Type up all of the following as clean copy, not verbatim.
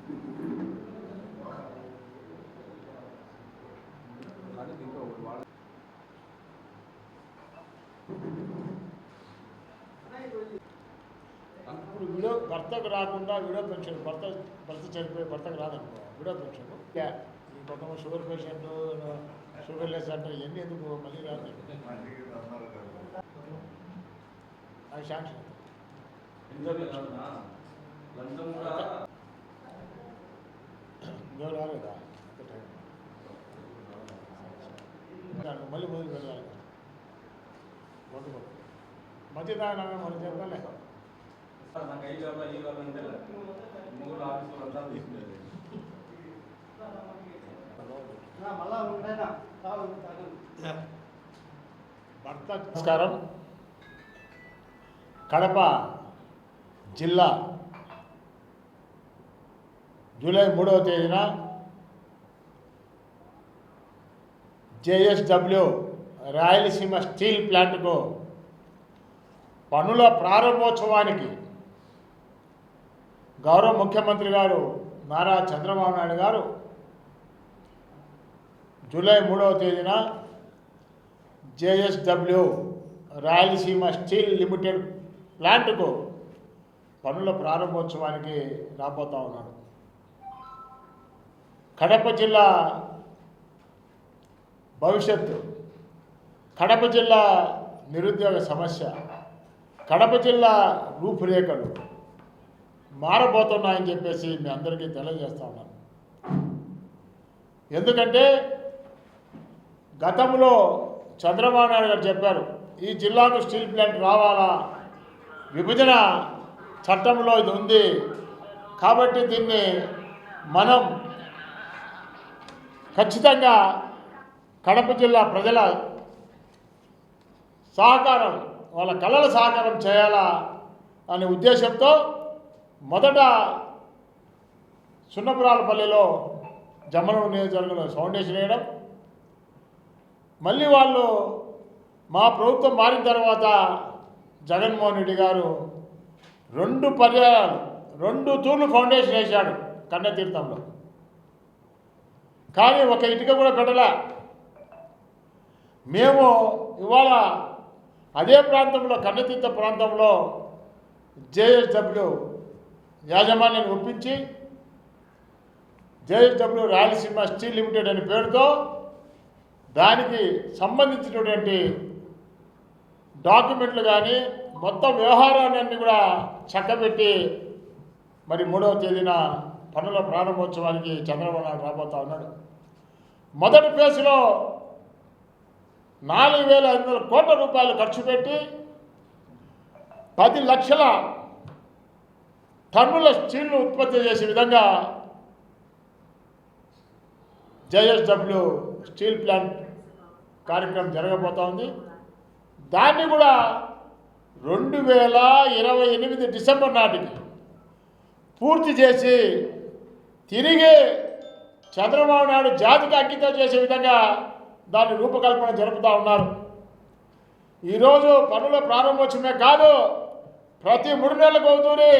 ఇప్పుడు విడో భర్తకు రాకుండా విడో పెన్షన్ భర్త చనిపోయి భర్తకు రాదనుకో విడో పెన్షన్ ఈ కొంతమంది షుగర్ పేషెంట్ షుగర్ లెస్ అంటే ఇవన్నీ ఎందుకు మళ్ళీ రాదు అది శాంక్షన్ ఇంకా రాలేదా మళ్ళీ మొదలు పెట్టాలి మధ్య దాని మనం చెప్పాలి నమస్కారం. కడప జిల్లా జూలై 3వ తేదీన JSW రాయలసీమ స్టీల్ ప్లాంట్కు పనుల ప్రారంభోత్సవానికి గౌరవ ముఖ్యమంత్రి గారు నారా చంద్రబాబు నాయుడు గారు జూలై 3వ తేదీన JSW రాయలసీమ స్టీల్ లిమిటెడ్ ప్లాంట్కు పనుల ప్రారంభోత్సవానికి రాబోతా ఉన్నారు. కడప జిల్లా భవిష్యత్తు, కడప జిల్లా నిరుద్యోగ సమస్య, కడప జిల్లా రూపురేఖలు మారబోతున్నాయని చెప్పేసి మీ అందరికీ తెలియజేస్తా ఉన్నాను. ఎందుకంటే గతంలో చంద్రబాబు నాయుడు గారు చెప్పారు, ఈ జిల్లాకు స్టీల్ ప్లాంట్ రావాలా, విభజన చట్టంలో ఇది ఉంది కాబట్టి దీన్ని మనం ఖచ్చితంగా కడప జిల్లా ప్రజల సహకారం, వాళ్ళ కళల సహకారం చేయాలా అనే ఉద్దేశంతో మొదట సున్నపురాలపల్లిలో జమ్మలమడుగు నియోజకవర్గంలో ఫౌండేషన్ వేయడం, మళ్ళీ వాళ్ళు మా ప్రభుత్వం మారిన తర్వాత జగన్మోహన్ రెడ్డి గారు 2 పర్యాయాలు 2 తూర్లు ఫౌండేషన్ వేశాడు కన్నతీర్థంలో. కానీ ఒక ఇటుక కూడా పెట్టలే. మేము ఇవాళ అదే ప్రాంతంలో కన్నతీర్థ ప్రాంతంలో JSW యాజమాన్యాన్ని ఒప్పించి JSW రాయలసీమ స్టీల్ లిమిటెడ్ అనే పేరుతో దానికి సంబంధించినటువంటి డాక్యుమెంట్లు కానీ మొత్తం వ్యవహారాన్ని కూడా చక్కబెట్టి మరి 3వ తేదీన పనుల ప్రారంభోత్సవానికి చంద్రబాబు నాయుడు రాబోతా ఉన్నాడు. మొదటి ఫేజ్లో 4,500 కోట్ల రూపాయలు ఖర్చు పెట్టి 10 లక్షల టన్నుల స్టీల్ను ఉత్పత్తి చేసే విధంగా JSW స్టీల్ ప్లాంట్ కార్యక్రమం జరగబోతూ ఉంది. దాన్ని కూడా 2028 డిసెంబర్ నాటికి పూర్తి చేసి తిరిగి చంద్రబాబు నాయుడు జాతికి అంకితం చేసే విధంగా దాని రూపకల్పన జరుపుతూ ఉన్నారు. ఈరోజు పనుల ప్రారంభోత్సవమే కాదు, ప్రతి 3 నెలలకు అవుతూనే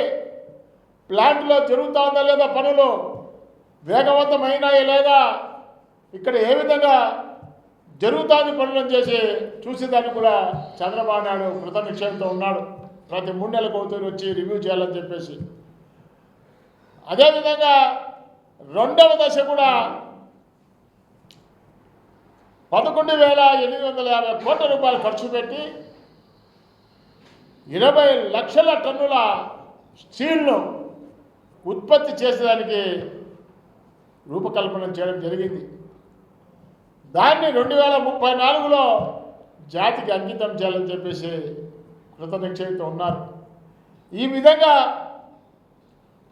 ప్లాంట్లో జరుగుతూ ఉందా లేదా, పనులు వేగవంతమైనాయా లేదా, ఇక్కడ ఏ విధంగా జరుగుతుంది పనులను చేసి చూసేదానికి కూడా చంద్రబాబు నాయుడు కృత నిశ్చయంతో ఉన్నాడు. ప్రతి 3 నెలలకు అవుతూనే వచ్చి రివ్యూ చేయాలని చెప్పేసి. అదేవిధంగా 2వ దశ కూడా 11,850 కోట్ల రూపాయలు ఖర్చు పెట్టి 20 లక్షల టన్నుల స్టీల్ను ఉత్పత్తి చేసేదానికి రూపకల్పన చేయడం జరిగింది. దాన్ని 2034లో జాతికి అంకితం చేయాలని చెప్పేసి కృత నిశ్చయంతో ఉన్నారు. ఈ విధంగా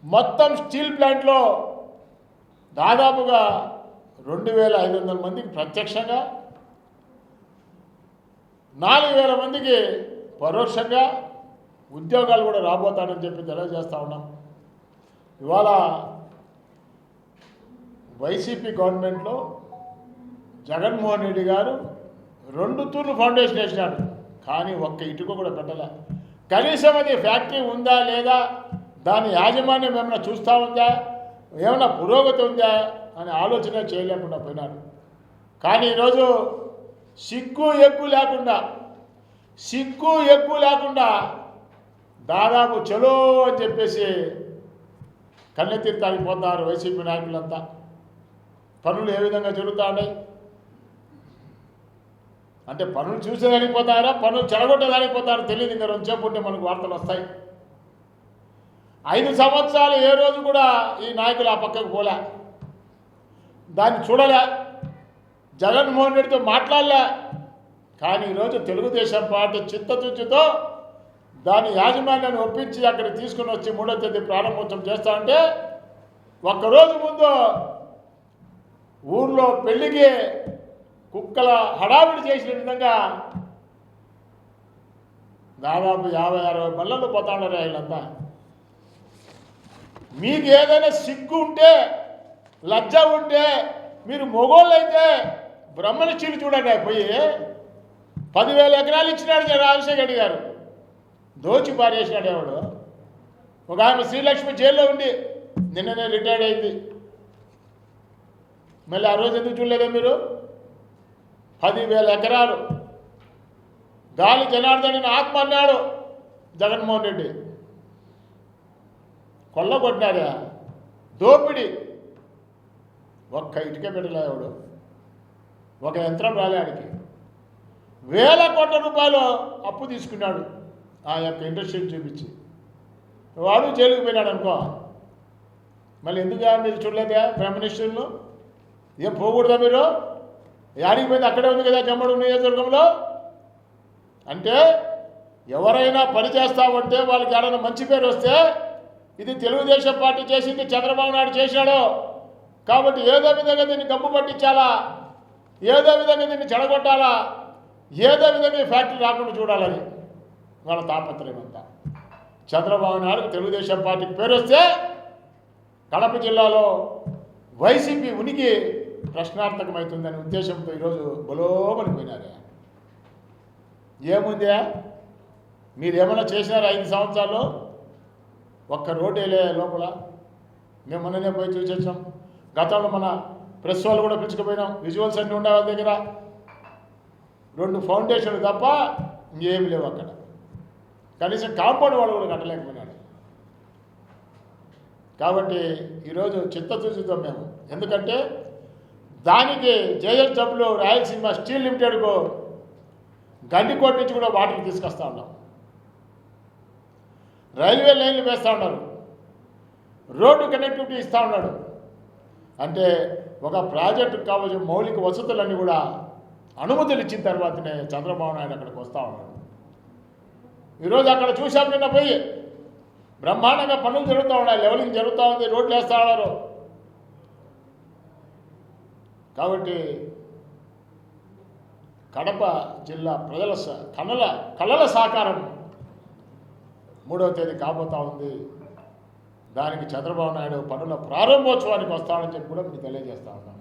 మొత్తం స్టీల్ ప్లాంట్లో దాదాపుగా 2,500 మందికి ప్రత్యక్షంగా, 4,000 మందికి పరోక్షంగా ఉద్యోగాలు కూడా రాబోతానని చెప్పి తెలియజేస్తూ ఉన్నాం. ఇవాళ వైసీపీ గవర్నమెంట్లో జగన్మోహన్ రెడ్డి గారు 2 తూర్లు ఫౌండేషన్ వేసినాడు, కానీ ఒక్క ఇటుక కూడా పెట్టలే. కనీసం అది ఫ్యాక్టరీ ఉందా లేదా, దాని యాజమాన్యం ఏమైనా చూస్తూ ఉందా, ఏమన్నా పురోగతి ఉందా అని ఆలోచన చేయలేకుండా పోయినాడు. కానీ ఈరోజు సిగ్గు ఎగ్గు లేకుండా దాదాపు చలో అని చెప్పేసి కన్నెత్తి తాగిపోతారు వైసీపీ నాయకులంతా. పనులు ఏ విధంగా జరుగుతూ ఉన్నాయి అంటే పనులు చూసేదానికి పోతారా, పనులు చెడగొట్టేదానికి పోతారో తెలియదు. ఇంకా రెండుసేపు ఉంటే మనకు వార్తలు వస్తాయి. 5 సంవత్సరాలు ఏ రోజు కూడా ఈ నాయకులు ఆ పక్కకు పోలే, దాన్ని చూడలే, జగన్మోహన్ రెడ్డితో మాట్లాడలే. కానీ ఈరోజు తెలుగుదేశం పార్టీ చిత్తశుద్ధితో దాని యాజమాన్యాన్ని ఒప్పించి అక్కడికి తీసుకుని వచ్చి 3వ తేదీ ప్రారంభోత్సవం చేస్తా అంటే ఒక్కరోజు ముందు ఊర్లో పెళ్లికి కుక్కల హడావిడి చేసిన విధంగా దాదాపు 50-60 బళ్ళలు పోతా ఉన్నారు వీళ్ళంతా. మీకు ఏదైనా సిగ్గు ఉంటే, లజ్జ ఉంటే, మీరు మొగోళ్ళు అయితే బ్రహ్మనిశ్చీలు చూడండి. పోయి 10,000 ఎకరాలు ఇచ్చినాడు రాజశేఖర రెడ్డి గారు, దోచి పారేసినాడు ఎవడు. ఒక ఆమె శ్రీలక్ష్మి జైల్లో ఉండి నిన్ననే రిటైర్డ్ అయింది. మళ్ళీ ఆ రోజు ఎందుకు చూడలేదా మీరు? 10,000 ఎకరాలు గాలి జనార్దన్ ఆత్మ అన్నాడు జగన్మోహన్ రెడ్డి. కొల్లగొట్టినారా, దోపిడి. ఒక్క ఇటుక పెట్టలే ఎవడు, ఒక యంత్రం రాలే ఆడికి. వేల కోట్ల రూపాయలు అప్పు తీసుకున్నాడు ఆ యొక్క ఇండస్ట్రీని చూపించి. వాడు జైలుకు పోయినాడు అనుకో. మళ్ళీ ఎందుకు మీరు చూడలేదా ప్రైమ్ మినిస్టర్ను? ఏం పోకూడదా మీరు? యాడికి పోయింది అక్కడే ఉంది కదా జమ్మడు నియోజకవర్గంలో. అంటే ఎవరైనా పని చేస్తామంటే వాళ్ళకి ఏడైనా మంచి పేరు వస్తే ఇది తెలుగుదేశం పార్టీ చేసింది, చంద్రబాబు నాయుడు చేశాడు కాబట్టి ఏదో విధంగా దీన్ని గబ్బు పట్టించాలా, ఏదో విధంగా దీన్ని చెడగొట్టాలా, ఏదో విధంగా ఈ ఫ్యాక్టరీ రాకుండా చూడాలని వాళ్ళ తాపత్రయం అంతా. చంద్రబాబు నాయుడు తెలుగుదేశం పార్టీకి పేరు వస్తే కడప జిల్లాలో వైసీపీ ఉనికి ప్రశ్నార్థకమవుతుందనే ఉద్దేశంతో ఈరోజు బలోమని పోయినారే. ఏముందే మీరేమైనా చేసినారు 5 సంవత్సరాలు? ఒక్క రోడ్డు వేలే లోపల. మేము మొన్ననే పోయి చూసి వచ్చాం. గతంలో మన ప్రెస్ వాళ్ళు కూడా పిలుచుకుపోయినాం. విజువల్స్ అన్నీ ఉండే వాళ్ళ దగ్గర 2 ఫౌండేషన్లు తప్ప ఇంకేమి లేవు అక్కడ. కనీసం కాంపౌండ్ వాళ్ళు కూడా కట్టలేకపోయినాడు. కాబట్టి ఈరోజు చిత్తశుద్ధితో మేము, ఎందుకంటే దానికి జేఎస్డబ్ల్యూ రాయలసీమ స్టీల్ లిమిటెడ్కు గండికోట నుంచి కూడా వాటర్ తీసుకొస్తా ఉన్నాం. రైల్వే లైన్లు వేస్తూ ఉన్నారు, రోడ్డు కనెక్టివిటీ ఇస్తూ ఉన్నాడు. అంటే ఒక ప్రాజెక్టుకు కావాల్సిన మౌలిక వసతులన్నీ కూడా అనుమతులు ఇచ్చిన తర్వాతనే చంద్రబాబు నాయుడు అక్కడికి వస్తూ ఉన్నాడు. ఈరోజు అక్కడ చూసాం, నిన్న పోయి బ్రహ్మాండంగా పనులు జరుగుతూ ఉన్నాయి, లెవెలింగ్ జరుగుతూ ఉంది, రోడ్లు వేస్తూ ఉన్నారు. కాబట్టి కడప జిల్లా ప్రజల కళల సాకారం 3వ తేదీ కాబోతా ఉంది. దానికి చంద్రబాబు నాయుడు పనుల ప్రారంభోత్సవానికి వస్తాడని చెప్పి కూడా మీకు తెలియజేస్తా ఉన్నాను.